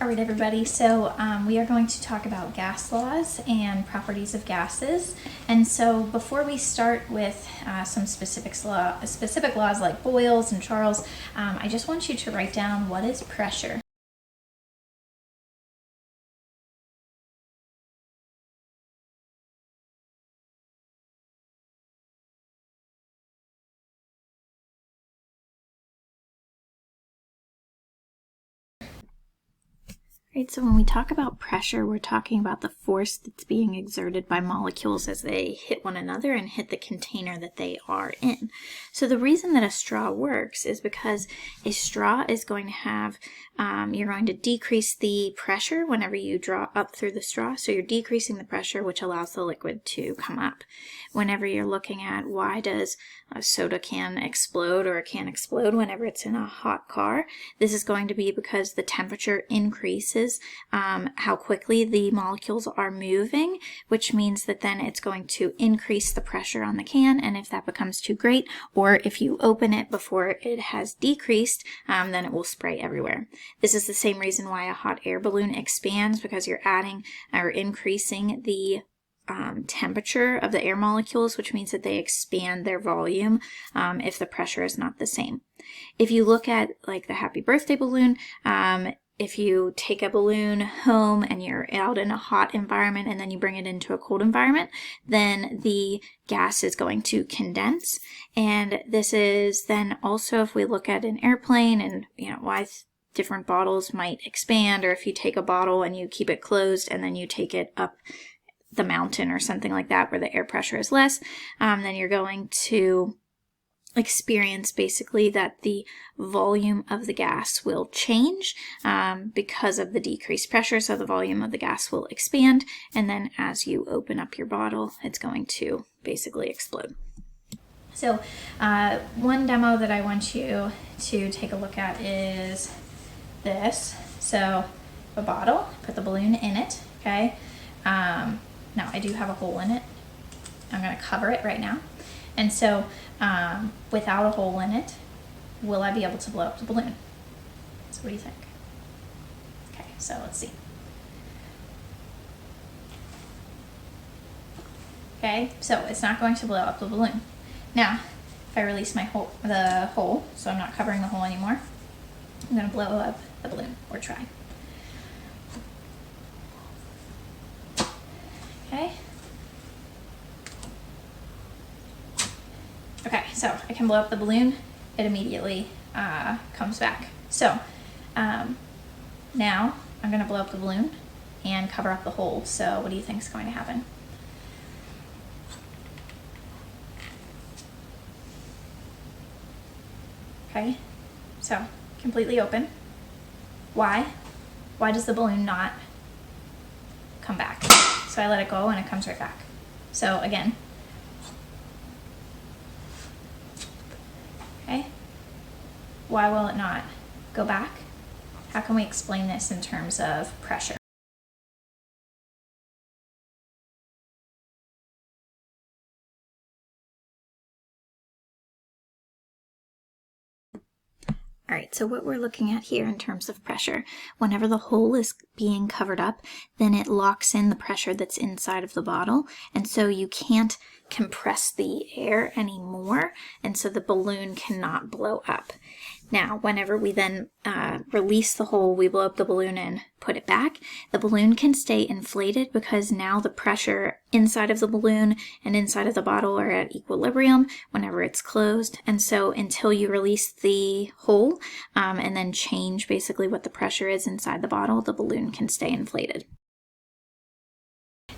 All right, everybody, so we are going to talk about gas laws and properties of gases. And so before we start with some specific laws like Boyle's and Charles, I just want you to write down what is pressure. Right, so when we talk about pressure, we're talking about the force that's being exerted by molecules as they hit one another and hit the container that they are in. So the reason that a straw works is because a straw is going to have, you're going to decrease the pressure whenever you draw up through the straw. So you're decreasing the pressure, which allows the liquid to come up. Whenever you're looking at why does a soda can explode or a can explode whenever it's in a hot car, this is going to be because the temperature increases how quickly the molecules are moving, which means that then it's going to increase the pressure on the can, and if that becomes too great, or if you open it before it has decreased, then it will spray everywhere. This is the same reason why a hot air balloon expands, because you're adding or increasing the temperature of the air molecules, which means that they expand their volume if the pressure is not the same. If you look at like the happy birthday balloon, if you take a balloon home and you're out in a hot environment and then you bring it into a cold environment, then the gas is going to condense. And this is then also, if we look at an airplane and why different bottles might expand, or if you take a bottle and you keep it closed and then you take it up the mountain or something like that where the air pressure is less, then you're going to experience basically that the volume of the gas will change because of the decreased pressure. So the volume of the gas will expand, and then as you open up your bottle, it's going to basically explode. So one demo that I want you to take a look at is this. So a bottle, put the balloon in it, okay? Now I do have a hole in it. I'm going to cover it right now. And so without a hole in it, will I be able to blow up the balloon? So what do you think? Okay, so let's see. Okay, so it's not going to blow up the balloon. Now, if I release the hole, so I'm not covering the hole anymore, I'm going to blow up the balloon, or try. Okay. Okay, so I can blow up the balloon. It immediately comes back. So now I'm going to blow up the balloon and cover up the hole. So what do you think is going to happen? Okay, so completely open. Why? Why does the balloon not come back? So I let it go and it comes right back. So again, okay, why will it not go back? How can we explain this in terms of pressure? All right, so what we're looking at here in terms of pressure, whenever the hole is being covered up, then it locks in the pressure that's inside of the bottle, and so you can't compress the air anymore, and so the balloon cannot blow up. Now, whenever we then release the hole, we blow up the balloon and put it back, the balloon can stay inflated because now the pressure inside of the balloon and inside of the bottle are at equilibrium whenever it's closed. And so until you release the hole and then change basically what the pressure is inside the bottle, the balloon can stay inflated.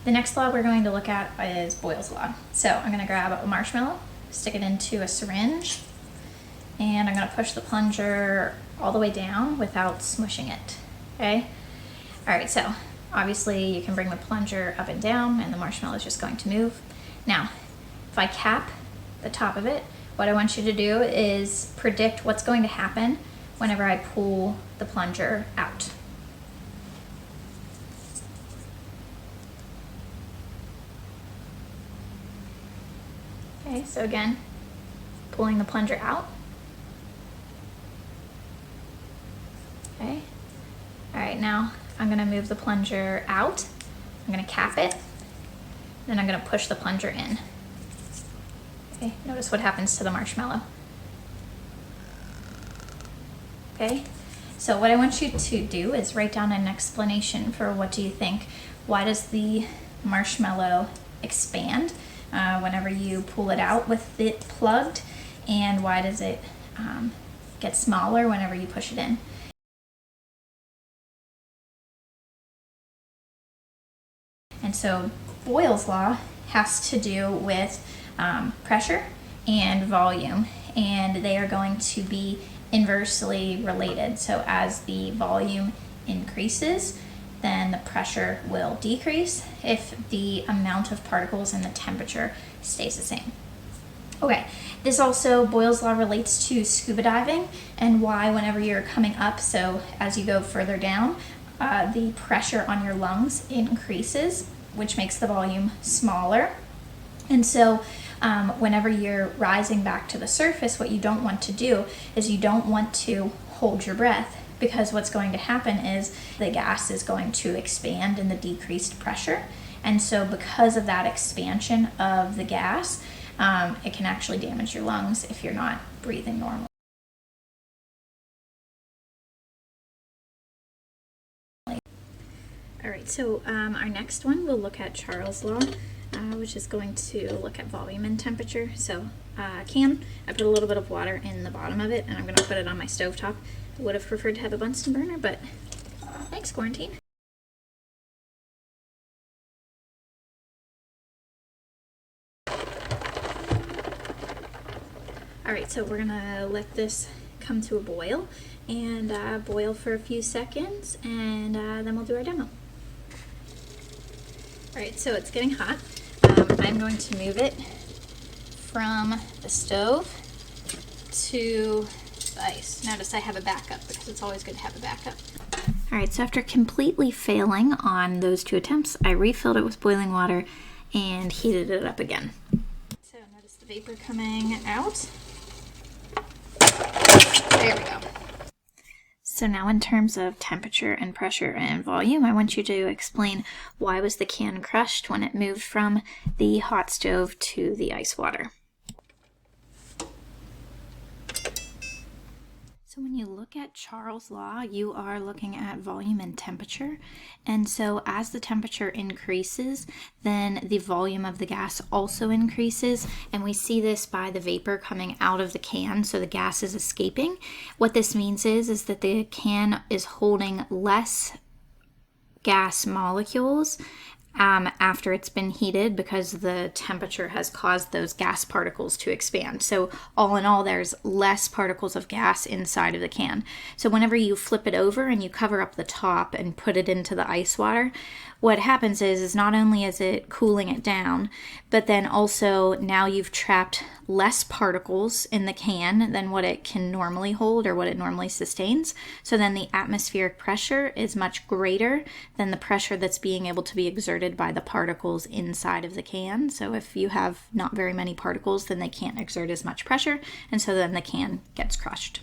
The next law we're going to look at is Boyle's law. So I'm going to grab a marshmallow, stick it into a syringe, and I'm going to push the plunger all the way down without smushing it, okay? All right, so obviously you can bring the plunger up and down and the marshmallow is just going to move. Now, if I cap the top of it, what I want you to do is predict what's going to happen whenever I pull the plunger out. Okay, so again, pulling the plunger out. Okay, all right. right, now I'm gonna move the plunger out. I'm gonna cap it, then I'm gonna push the plunger in. Okay, notice what happens to the marshmallow. Okay, so what I want you to do is write down an explanation for what do you think. Why does the marshmallow expand whenever you pull it out with it plugged, and why does it get smaller whenever you push it in? And so Boyle's law has to do with pressure and volume, and they are going to be inversely related. So as the volume increases, then the pressure will decrease if the amount of particles and the temperature stays the same. Okay, this also, Boyle's law, relates to scuba diving and why whenever you're coming up, so as you go further down, the pressure on your lungs increases, which makes the volume smaller. And so whenever you're rising back to the surface, what you don't want to do is you don't want to hold your breath, because what's going to happen is the gas is going to expand in the decreased pressure. And so because of that expansion of the gas, it can actually damage your lungs if you're not breathing normally. All right, so our next one, we'll look at Charles' law, which is going to look at volume and temperature. So I put a little bit of water in the bottom of it, and I'm going to put it on my stovetop. I would have preferred to have a Bunsen burner, but thanks, quarantine. All right, so we're gonna let this come to a boil and boil for a few seconds, and then we'll do our demo. All right, so it's getting hot. I'm going to move it from the stove to the ice. Notice I have a backup because it's always good to have a backup. All right, so after completely failing on those 2 attempts, I refilled it with boiling water and heated it up again. So notice the vapor coming out. There we go. So now in terms of temperature and pressure and volume, I want you to explain why was the can crushed when it moved from the hot stove to the ice water. So when you look at Charles' law, you are looking at volume and temperature. And so as the temperature increases, then the volume of the gas also increases. And we see this by the vapor coming out of the can, so the gas is escaping. What this means is that the can is holding less gas molecules after it's been heated, because the temperature has caused those gas particles to expand. So all in all, there's less particles of gas inside of the can. So whenever you flip it over and you cover up the top and put it into the ice water, what happens is not only is it cooling it down, but then also now you've trapped less particles in the can than what it can normally hold or what it normally sustains. So then the atmospheric pressure is much greater than the pressure that's being able to be exerted by the particles inside of the can. So if you have not very many particles, then they can't exert as much pressure, and so then the can gets crushed.